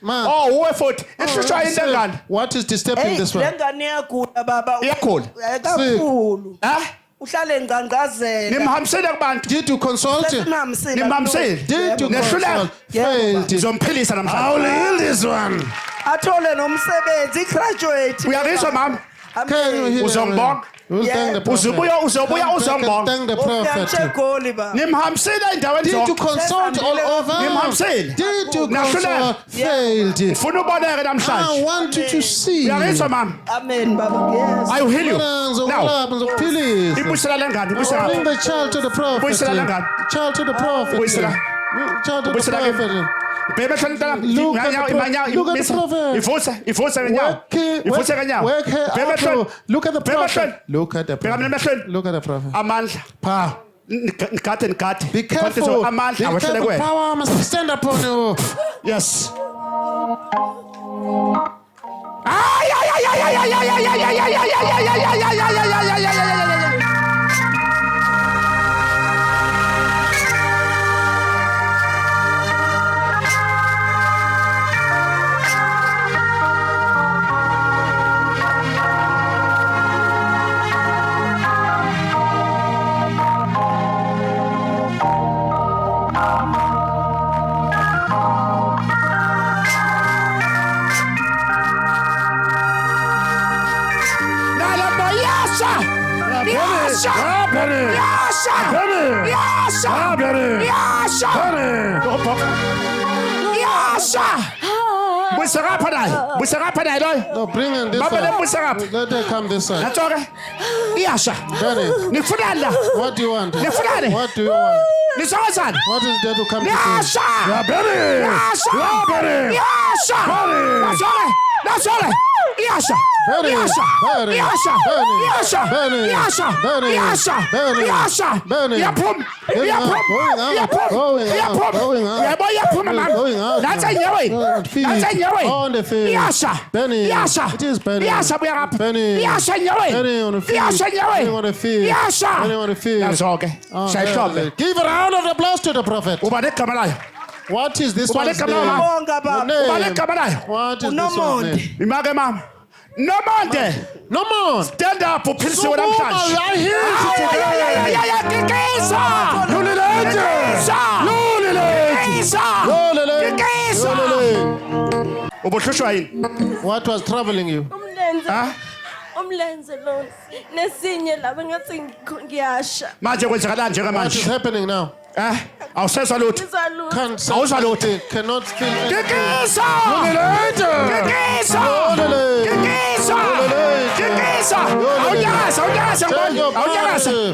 Man. Oh, uwe futhi. Ihlushwa Sir, into engane. what is disturbing Hey, this one? lengane iyagula baba. Iyagula? Kakhulu. Eh? Uhlale ngqangqazela. Nimhambisele kubantu. Did you consult? Sesimhambisile. Nimhambisele. Did you Nehluleka. consult? Failed. Ngizomphilisa I namhlanje. will heal this one. Athole nomsebenzi, graduate. Uyangizwa mama? Can you heal Uzongibonga. We'll thank the prophet. Uzobuya uzongibonga. Thank the prophet. Uyamshegoli baba. Nimhambisele endaweni Did you zonke. consult all over? Nimhambisele. Did you Nahluleka. consult? Failed. Ufuna uboneke I namhlanje. want you to see. Uyangizwa mama? Amen baba. Yes. I will heal you. Now, Now. please. Ibusela lengane, ibusela. Bring the child to the prophet. Ubuyisela lengane. Child to the prophet. Ubuyisela. Child to the Ubuyisela ke. prophet. Bheka ehlweni mntana. Look at the prophet. Look at the prophet. Ivuse ngenyawo. Ivuse ngenyawo. Work her Bheka up. ehlweni. Look at the Bheka prophet. ehlweni. Look at the Bheka mina prophet. emehlweni. Look at the prophet. Amandla. Power. Nigade. Be careful. Amandla Be awehlele careful. kuwena. Power must stand upon you. Yes. Ay ay ay ay ay ay ay ay ay ay ay ay ay ay ay ay ay ay. No, bring in this side. Let her come this side. Benny, what do you want? What do you want? What is there to come to see? Give a round of applause to the prophet. What is this one's name? Bonga baba. What is this one's name? Imake mama. Nomonde. No more. Stand up uphilisiwe namhlanje. I hear you today. Ubuhlushwa yini? What was troubling you? Umlenze lo nesinye laba ngathi ngiyasha. Manje kwenzakalani nje What manje? is happening now? Awusezwa lutho. Ngizalutho. Can't say Awuzwa lutho. anything, cannot feel anything. Kikisa!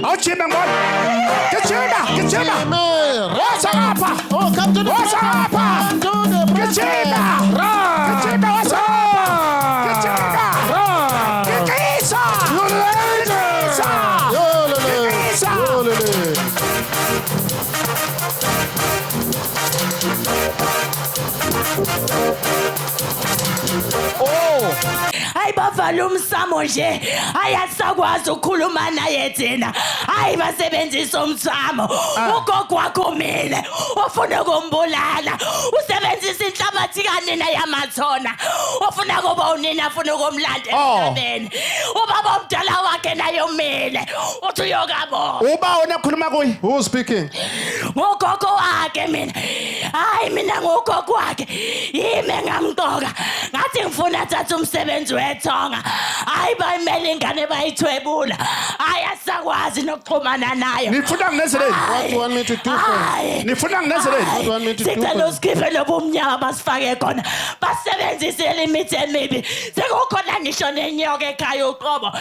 Awujime ngone. Gijima. Woza ngapha. Oh, come to the Woza ngapha. Come to the Gijima. Gijima woza ngapha. Gijima. Kikisa. Sibhala umsamo nje ayasakwazi ukukhuluma naye thina hayi basebenzisa umsamo ugogo wakho umile ufuna ukumbulala usebenzisa inhlabathi kanina yamathona ufuna kuba unina afuna ukumlanda emhlabeni ubaba omdala wakhe naye umile uthi uyokabo Uba wena khuluma kuyi. Who's speaking? ugogo wakhe mina hayi mina ngogogo wakhe yime ngamqoka ngathi ngifuna athatha umsebenzi wethonga hayi bayimele ingane bayithwebula ayasakwazi nokuxhumana nayo Nifuna nginezeleni? What do you want me to do for you? Nifuna nginezeleni? What do you want me to do for sicela you? usikhiphe lobumnyama basifake khona basebenzise limithi emibi sekukhona ngisho nenyoka ekhaya uqobo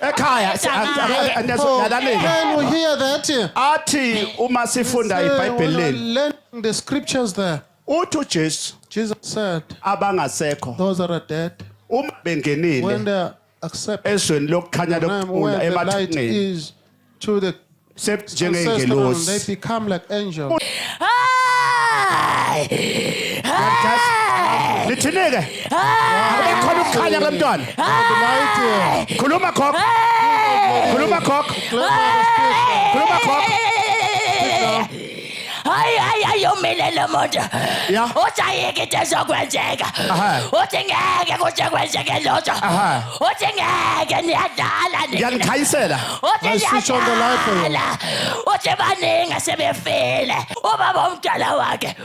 Ekhaya Can we hear that? athi uma sifunda iBhayibheli leli Learning the scriptures there. uthi uJesu Jesus said, abangasekho those that are dead, uma when bengenile they are accepted, ezweni lokukhanya when lokuphula the light emathuneni is to the ancestral, they sebenjengezingelosi become like angels. lithinike akukhona ukukhanya kwemntwana The light here. khuluma khokho khuluma khokho khuluma khokho hayi yomile lo muntu Ya. uthi ayike into ezokwenzeka Aha. uthi ngeke kuthi kwenzeke lutho Aha. uthi ngeke niyadala ngiyanikhayisela uthi I switch on the light for you. niyadala uthi baningi sebefile ubaba omdala wakhe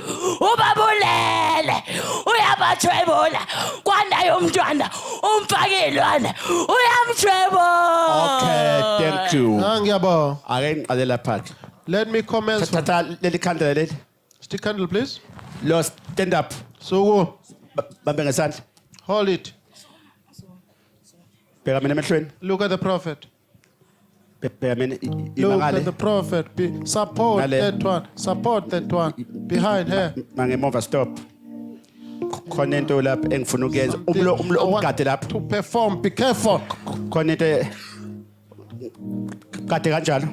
ubabulele uyabathwebula kwanayo umntwana umfakilwane uyamthwebula okay thank you Ngiyabonga. ake ngiqalela phansi Let me commence. thatha leli khandela leli Stick candle, please. lo stand up So bambe ngesandla hold it. bheka mina emehlweni Look at the prophet. bheka mina Look at the imangale prophet. Support Ngale. that one. Support that one. Behind her. mangemova stop khona into lapha engifuna ukuyenza I want umgade lapha to perform. Be careful. khona into kade kanjalo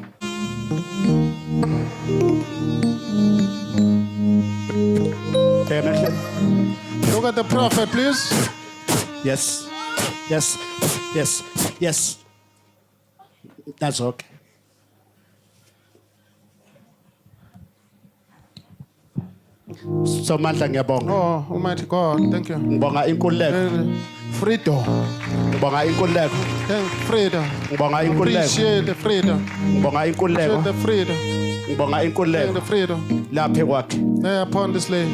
bheka emehlweni Look at the prophet, please. yes yes yes yes that's okay somandla ngiyabonga Oh, Almighty God. Thank you. ngibonga inkululeko Freedom. ngibonga inkululeko Thank freedom. ngibonga inkululeko Appreciate the freedom. ngibonga inkululeko Appreciate the freedom. ngibonga Thank inkululeko the freedom. lapha kwakhe There upon this lady.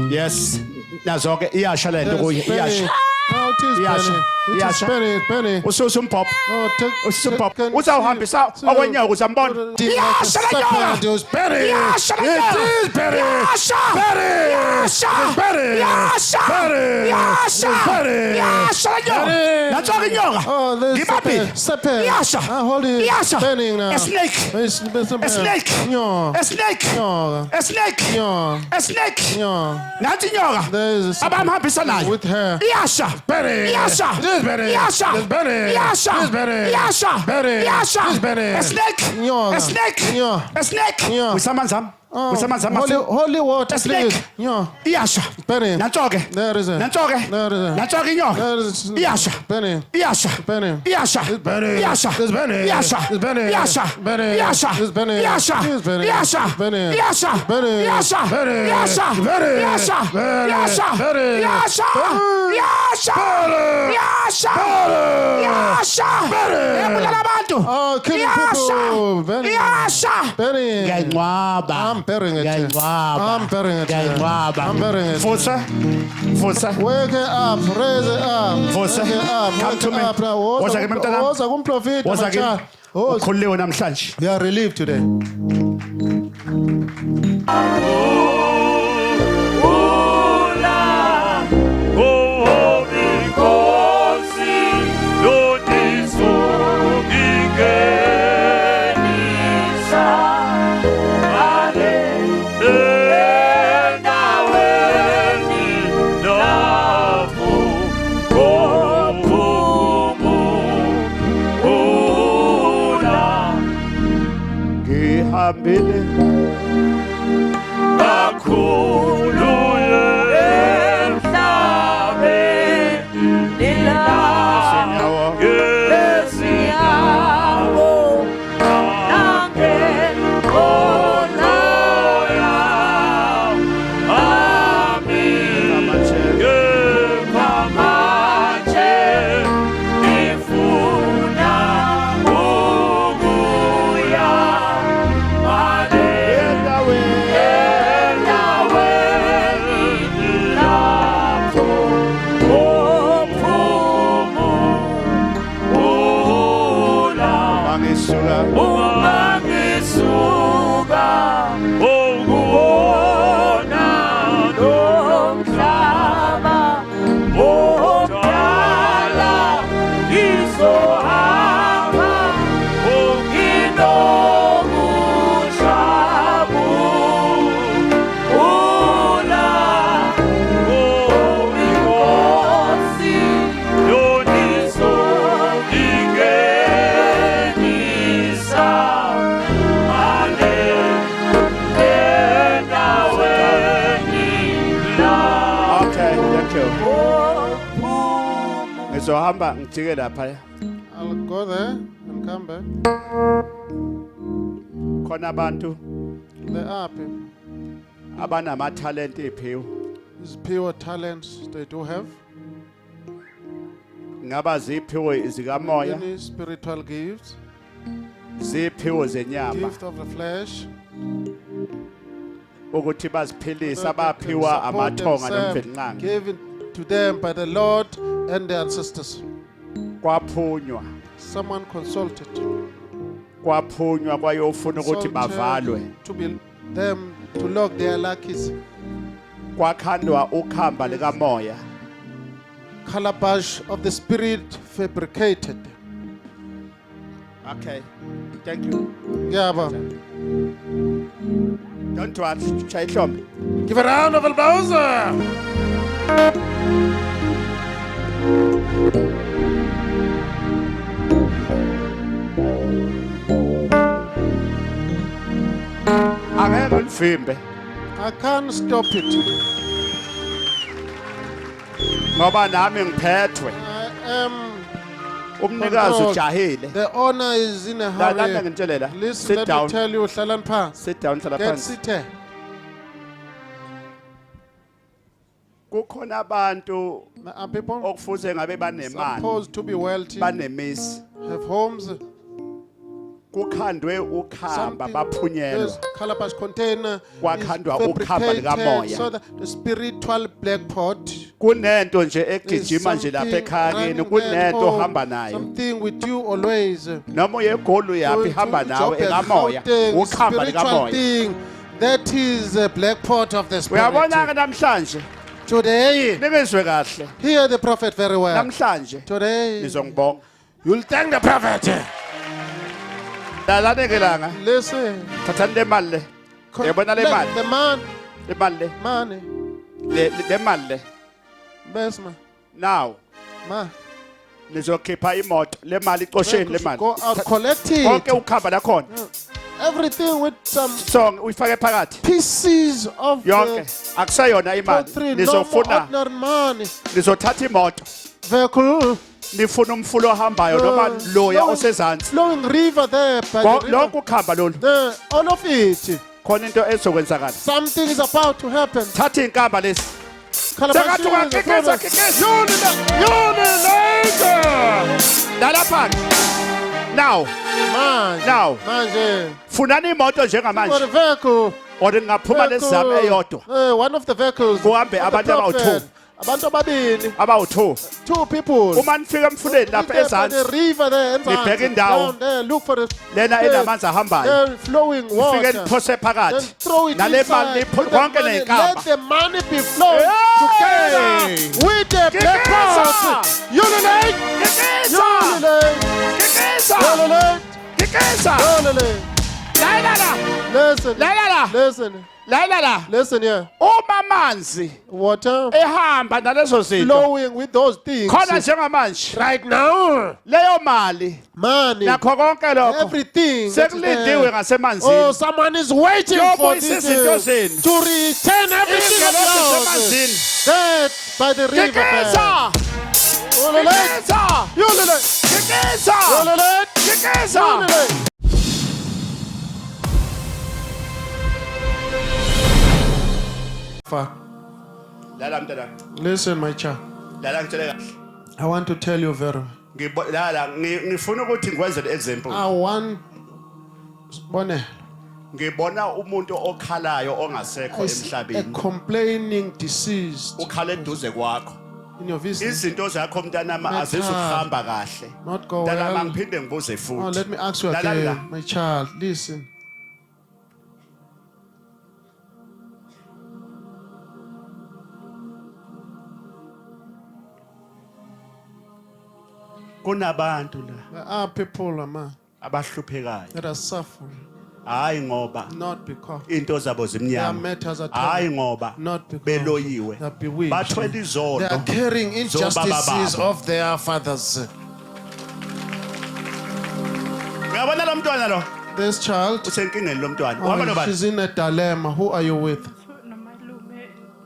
yes nazo ke iyasha lento kuye iyasha Now it is Iyasha. Penny. It is Iyasha. Penny. Penny. ususa umpop Oh, ususa umpop can- uzawuhambisa okwenyawo ukuze ambone iyasha Second, lento it was Penny. iyasha lento It is Penny. iyasha Penny. iyasha Penny. iyasha Penny. iyasha Penny. iyasha lento Penny. natsoka inyoka Oh, there's ngibaphi Sepen. iyasha Hold it. iyasha Spinning now. a snake a snake Yeah. a snake Yeah. a snake Yeah. a snake Yeah. nathi inyoka There is a serpent abamhambisa nayo with her. iyasha Penny. iyasha This is Penny. iyasha This is Penny. iyasha This is Penny. iyasha Penny. iyasha This is Penny. a snake Nyoka. a snake Yeah. a snake Yeah. usamanzam Oh, usamanzam holy water, A snake. please. Yeah. iyasha Penny. nantoke There is a. nantoke There is a. nantoke inyoka There is iyasha Penny. iyasha Penny. iyasha This Penny. iyasha This Penny. iyasha This Penny. iyasha Penny. iyasha This Penny. iyasha This Penny. iyasha Penny. iyasha Penny. iyasha Penny. iyasha Penny. iyasha Penny. iyasha Penny. iyasha iyasha iyasha iyasha ebulala abantu Oh, killing iyasha people. Penny. iyasha Penny. ngiyanqwaba I'm bearing it. ngiyanqwaba I'm bearing it. ngiyanqwaba I'm bearing it. fusa fusa Wake it up, raise it up. Vusa. Wake it up, Come wake to it me. up now. Woza kimi mntanami. Woza kumprofita woza macha. kimi Woza. ukhuliwe namhlanje We are relieved today. ngihambile emhlabeni Ngizohamba ngijike lapha. I'll go there and come back. Khona abantu There are people. abanama talent ephiwe. These pure talents they do have. Ngaba ziphiwe izikamoya, Any spiritual gifts, ziphiwe zenyama. gift of the flesh. Ukuthi baziphilise That they can abaphiwa support amathonga themselves, nomvedinqanga. given to them by the Lord and their ancestors. Kwaphunywa, Someone consulted. kwaphunywa kwayofuna ukuthi bavalwe. Consulted to be them to lock their luckies. Kwakhandwa ukhamba likamoya. Calabash of the spirit fabricated. Okay. Thank you. Yeah, but Don't worry, chaya ihlombe. give a round of applause. Angeke ngivimbe I can't stop it. ngoba nami ngiphethwe. I am. Umnikazi controlled. ujahile. The owner is in a Lana hurry. ngintshela. Listen, Sit let down. me tell you, Hlalan Pa. Sit down hlala Get phansi. seated. Kukhona abantu There are people okufuze ngabe banemali, supposed to be wealthy, banemisi. have homes. Kukhandwe ukhamba baphunyelwa. This calabash container is Kwakhandwa ukhamba fabricated likamoya. so that the spiritual black pot Kunento nje is egijima nje lapha something ekhaya kini, running kunento there at home, ohamba nayo. something with you always. Noma uyegolu yaphi Going hamba to nawe Joburg, ekamoya. Gauteng, Ukhamba spiritual likamoya. thing. That is a black pot of the spirit. Uyabona ke namhlanje Today, ningizwe kahle. hear the prophet very well. Namhlanje Today, nizongibonga. you'll thank the prophet. Lalane ke langa. Listen. Thathani le mali le. Uyabona le Let mali? the man, Le mali le. money, Le mali le. Besma, Now ma. nizokhipha imoto le mali icosheni le mali. Go out, collect it. Konke ukhamba lakhona. Everything with some So uyifake phakathi. pieces of Yonke the akusayona imali. three. No more Nizofuna ordinary money. nizothatha imoto. Vehicle. Nifuna umfulo ohambayo noma loya osezantsi. Flowing river there. By the river. Lonke ukhamba lolu. There, all of it. Khona into ezokwenzakala. Something is about to happen. Thatha inkamba lesi. Calabash Sakathi is a ungakekeza prophet. kekeza. Unilate. Lala phansi. Now, Now. Manje. funani imoto For njengamanje. the vehicle. Or ngingaphuma lesizame eyodwa. One of the vehicles. Kuhambe of the abantu abawu-2. prophet. Abantu ababili. Abawu-2. Two people. Uma nifika emfuleni lapha There by the ezantsi. river there. Nibheke enzansi. indawo. Down there. Look for the. Lena there- enamanzi ahambayo. there flowing Fike water. niphose Then phakathi. throw it Nale inside. mali Put the konke money. neyinkamba. Let the money be flowing Hey! together with the black pot. Unilate. Kekeza. Unilate. Kekeza. Unilate. Kekeza. Unilate. Lalala. Listen. Lalala. Listen. Lalala. Listen here. Uma amanzi Water ehamba nalezo zinto. flowing with those things. Khona njengamanje. Right now. Leyo mali Money. nakho konke lokho Everything. that is sekulindiwe there. Oh, ngasemanzini. someone is waiting for Yobuyisa this izinto zenu. to return everything of Ingelosi yours. semanzini. That by the river. Kekeza. Unilate. Kekeza. Unilate. Kekeza. Unilate. Kekeza. Unilate. Lala mntana. Listen, my child. Lala ngitshele kahle. I want to tell you very. Lala ngifuna ukuthi ngikwenzele example. I want. Bonne. Ngibona umuntu okhalayo ongasekho A emhlabeni. complaining deceased Ukhala eduze kwakho. in your visit. Izinto zakho mntanami My azizukuhamba kahle. Not go Mntanami well. angiphinde ngibuze futhi. Oh, let me ask you Lalela. again, my child. Listen. Kunabantu la There are people, man, abahluphekayo. that are suffering, Hayi ngoba not because into zabo their zimnyama. matters are Hayi terrible, ngoba not because beloyiwe. they are bewitched. Bathwele They izono. are carrying injustices babo. of their fathers. Uyabona lo mntwana lo? This child, Usenkingeni lo mntwana. Uhamba oh, nobani? she's in a dilemma. Who are you with?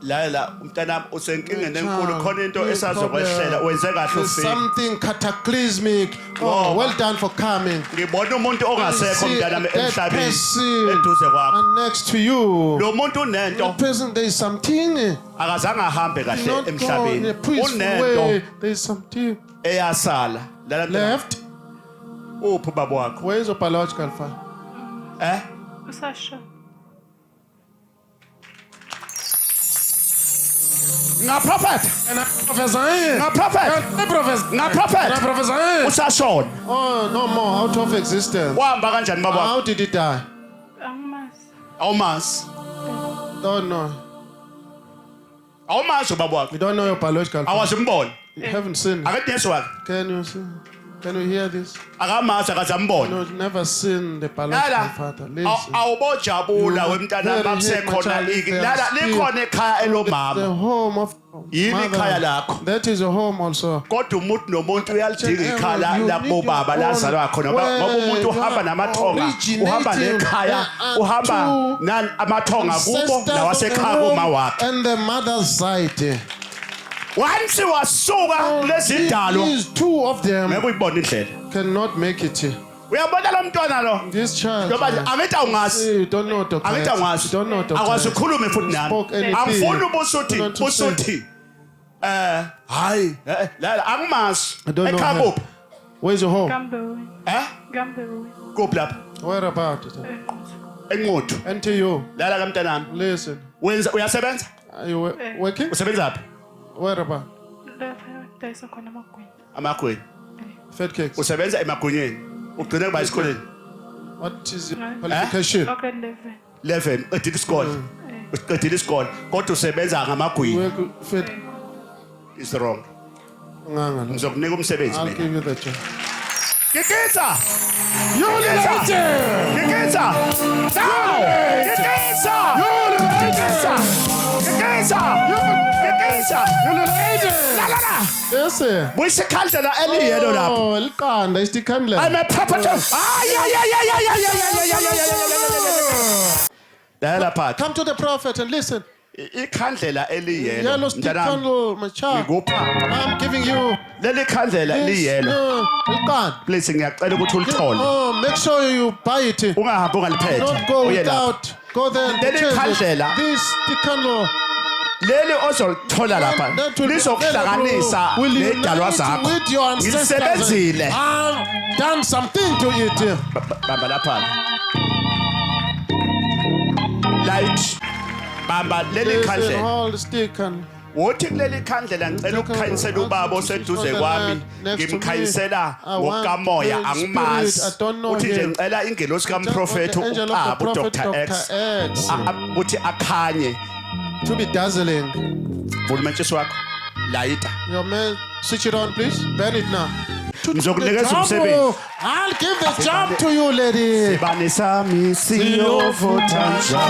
la umntana usenkingeni enkulu khona into esazokwehlela wenze kahle There's ufike something cataclysmic. Oh, well done for coming. ngibona umuntu ongasekho See mntana that emhlabeni person eduze kwakho and next to you. lo muntu unento The person, there is something. akazange ahambe kahle Not gone in emhlabeni a peaceful unento way. There is something eyasala lala mntana left. uphi baba wakho Where is your biological father? Usasho. ngaprofeta And I prophesy. ngaprofeta ngaprofeta Prophesy. usashona Oh, no more. Out of existence. wahamba kanjani baba wakho How did he die? awumazi Don't know. awumazi ubaba wakho You don't know your biological father. awazimbona You haven't seen it. akadinesi wakhe Can you see? Can you hear this? akamazi akazambona No, never seen the biological lala father. Listen. awubojabula You wemntana very bakusekhona much iki are lala still likhona ekhaya The elomama home of Yini ikhaya mother. lakho? That is a home also. kodwa umuntu nomuntu uyalidinga ikhaya You labo need baba your lazalwa own khona ngoba umuntu way. uhamba namathonga Originating uhamba nekhaya uhamba nani amathonga kubo Ancestors of the nawasekhaya home kuma wakhe and the mother's side. once wasuka kulezidalo These two of them ngeke uyibone indlela cannot make it. uyabona lo mntwana lo This child. ngoba angithi awungazi You don't know, Doctor. angithi You awungazi don't know, Doctor. akwazi ukukhuluma futhi nami Spoke anything. angifuni ubusuthi Not to busuthi hayi la angimazi I don't know ekhaya her. kuphi Where's your home? Gambewe. kuphi lapha Where about it? enqothu And to you. lala kamntanami Listen. wenza uyasebenza Are you working? usebenzaphi Where about? Dayisa khona amagwinya. amagweni Fed cakes. usebenza emagonyeni ugcine kuba esikoleni What is your qualification? Okay, 11 uqedile isikole uqedile isikole kodwa usebenza ngamagwinya Work fed. is wrong Nganga. ngizokunika umsebenzi I'll mina give you the job. ngikitsa ngikitsa now ngikitsa Yes, sir. buyisikhandlela eliyelo lapho Oh, liqanda istikhandla. I'm a property dala phat Come to the prophet and listen. ikhandlela eliyelo Yellow stick mntanami candle, my child. ngikupha I'm giving you leli khandlela this. eliyelo No, liqanda. please ngiyacela ukuthi ulithole Oh, make sure you buy it. ungahambi ungaliphethe Don't go Uye lapho. without. Go there and Leli purchase khandlela. it. This stick candle. leli ozolithola lapha That will be lizokuhlanganisa available. Will nedalwa unite zakho with your ancestors. ngilisebenzile I've done something to it. bamba lapha light bamba leli Listen, khandlela hold the stick and wothi kuleli khandlela ngicela ukukhanyisela ubaba oseduze kwami ngimkhanyisela ngokamoya angimazi uthi nje ngicela ingelosi kamprofethi angel of the uqaba prophet uDr X Dr. X uthi akhanye to be dazzling. vula umantshisi wakho layita Your man, switch it on, please. Burn it now. ngizokunikeza Job, umsebenzi oh, I'll give the job to you, lady. sibane sami siyovutha njalo